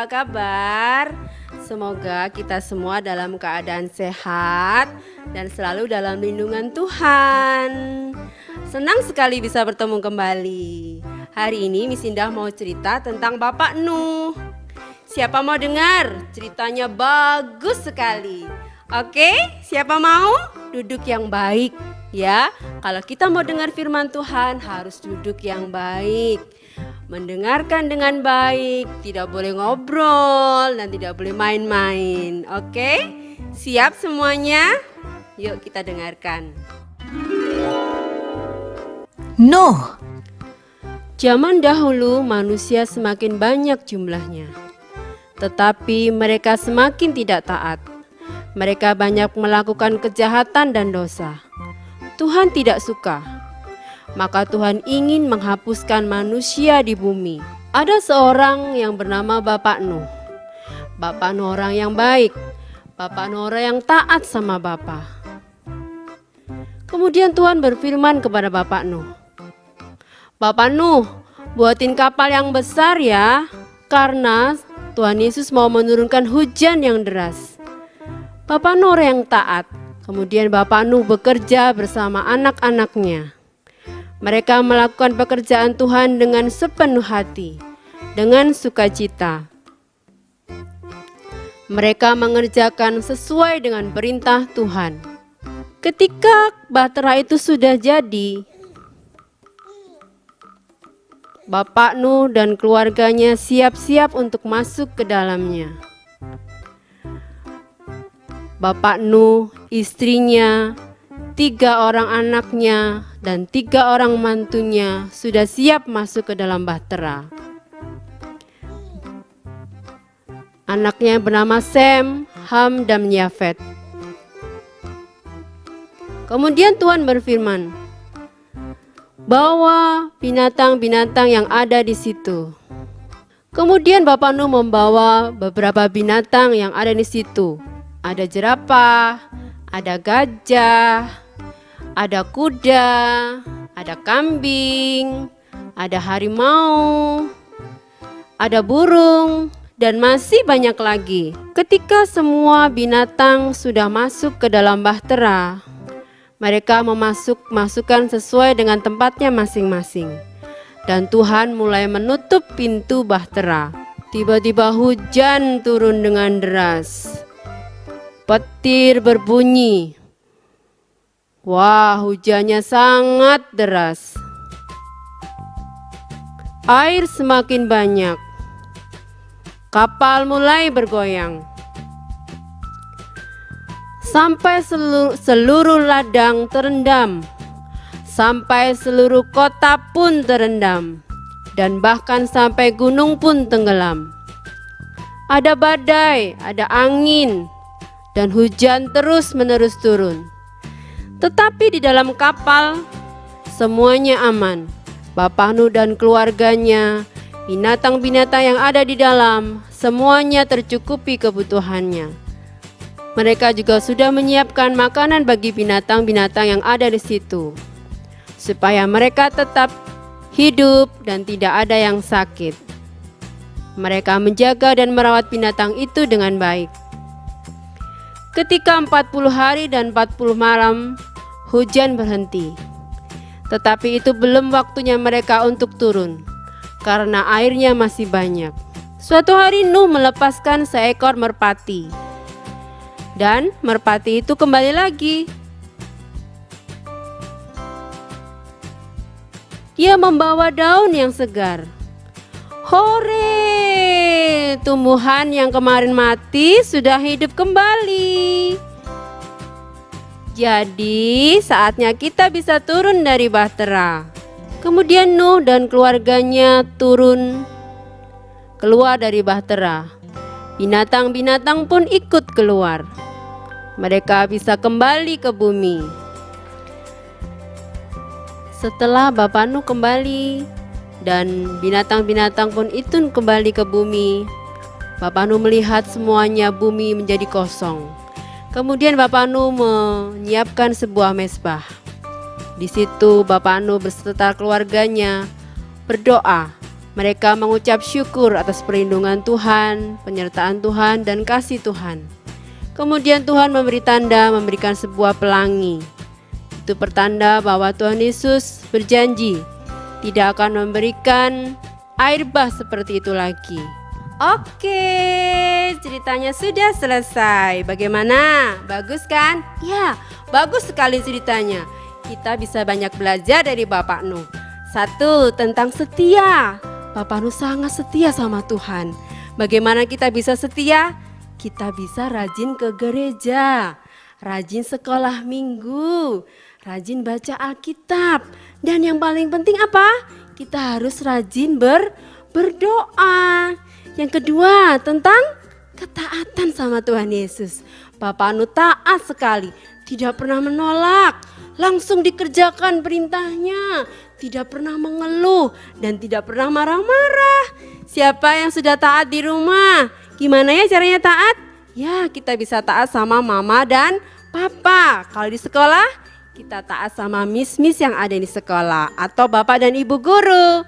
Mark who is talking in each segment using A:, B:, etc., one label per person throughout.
A: apa kabar? Semoga kita semua dalam keadaan sehat dan selalu dalam lindungan Tuhan. Senang sekali bisa bertemu kembali. Hari ini Miss Indah mau cerita tentang Bapak Nuh. Siapa mau dengar? Ceritanya bagus sekali. Oke, siapa mau? Duduk yang baik ya. Kalau kita mau dengar firman Tuhan harus duduk yang baik. Mendengarkan dengan baik, tidak boleh ngobrol dan tidak boleh main-main. Oke? Siap semuanya? Yuk kita dengarkan.
B: Nuh.
A: Zaman dahulu manusia semakin banyak jumlahnya, tetapi mereka semakin tidak taat. Mereka banyak melakukan kejahatan dan dosa. Tuhan tidak suka. Maka Tuhan ingin menghapuskan manusia di bumi. Ada seorang yang bernama Bapak Nuh. Bapak Nuh orang yang baik. Bapak Nuh orang yang taat sama Bapak. Kemudian Tuhan berfirman kepada Bapak Nuh. Bapak Nuh, buatin kapal yang besar ya. Karena Tuhan Yesus mau menurunkan hujan yang deras. Bapak Nuh orang yang taat. Kemudian Bapak Nuh bekerja bersama anak-anaknya. Mereka melakukan pekerjaan Tuhan dengan sepenuh hati, dengan sukacita. Mereka mengerjakan sesuai dengan perintah Tuhan. Ketika bahtera itu sudah jadi, Bapak Nuh dan keluarganya siap-siap untuk masuk ke dalamnya. Bapak Nuh, istrinya, 3 orang anaknya, dan 3 orang mantunya sudah siap masuk ke dalam bahtera. Anaknya bernama Sem, Ham, dan Yafet. Kemudian Tuhan berfirman, bawa binatang-binatang yang ada di situ. Kemudian Bapak Nuh membawa beberapa binatang yang ada di situ. Ada jerapah, ada gajah, ada kuda, ada kambing, ada harimau, ada burung, dan masih banyak lagi. Ketika semua binatang sudah masuk ke dalam bahtera, mereka masukkan sesuai dengan tempatnya masing-masing. Dan Tuhan mulai menutup pintu bahtera. Tiba-tiba hujan turun dengan deras. Petir berbunyi. Wah, hujannya sangat deras. Air semakin banyak. Kapal mulai bergoyang. Sampai seluruh ladang terendam. Sampai seluruh kota pun terendam. Dan bahkan sampai gunung pun tenggelam. Ada badai, ada angin, dan hujan terus-menerus turun. Tetapi di dalam kapal semuanya aman. Bapak Nuh dan keluarganya, binatang-binatang yang ada di dalam, semuanya tercukupi kebutuhannya. Mereka juga sudah menyiapkan makanan bagi binatang-binatang yang ada di situ, supaya mereka tetap hidup dan tidak ada yang sakit. Mereka menjaga dan merawat binatang itu dengan baik. Ketika 40 hari dan 40 malam, hujan berhenti. Tetapi itu belum waktunya mereka untuk turun, karena airnya masih banyak. Suatu hari Nuh melepaskan seekor merpati. Dan merpati itu kembali lagi. Dia membawa daun yang segar. Hore! Tumbuhan yang kemarin mati sudah hidup kembali. Jadi saatnya kita bisa turun dari bahtera. Kemudian Nuh dan keluarganya keluar dari bahtera. Binatang-binatang pun ikut keluar. Mereka bisa kembali ke bumi. Setelah Bapak Nuh kembali dan binatang-binatang pun itu kembali ke bumi, Bapak Nuh melihat semuanya bumi menjadi kosong. Kemudian Bapak Nuh menyiapkan sebuah mezbah. Di situ Bapak Nuh beserta keluarganya berdoa Mereka mengucap syukur atas perlindungan Tuhan, penyertaan Tuhan, dan kasih Tuhan. Kemudian Tuhan memberi tanda, memberikan sebuah pelangi. Itu pertanda bahwa Tuhan Yesus berjanji tidak akan memberikan air bah seperti itu lagi. Oke, ceritanya sudah selesai. Bagaimana? Bagus kan? Ya, bagus sekali ceritanya. Kita bisa banyak belajar dari Bapak Nuh. 1. Tentang setia. Bapak Nuh sangat setia sama Tuhan. Bagaimana kita bisa setia? Kita bisa rajin ke gereja, rajin sekolah minggu, rajin baca Alkitab. Dan yang paling penting apa? Kita harus rajin berdoa. Yang kedua, tentang ketaatan sama Tuhan Yesus. Bapak Nuh taat sekali, tidak pernah menolak, langsung dikerjakan perintahnya, tidak pernah mengeluh dan tidak pernah marah-marah. Siapa yang sudah taat di rumah? Gimana ya caranya taat? Ya, kita bisa taat sama mama dan papa. Kalau di sekolah, kita taat sama miss-miss yang ada di sekolah atau bapak dan ibu guru.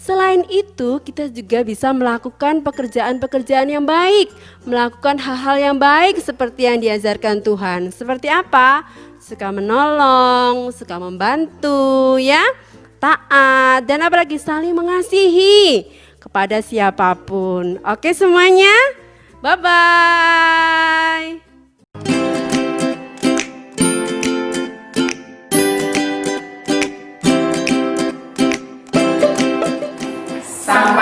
A: Selain itu, kita juga bisa melakukan pekerjaan-pekerjaan yang baik, melakukan hal-hal yang baik seperti yang diajarkan Tuhan. Seperti apa? Suka menolong, suka membantu, ya, taat, dan apalagi saling mengasihi kepada siapapun. Oke semuanya, bye-bye.
C: Sampai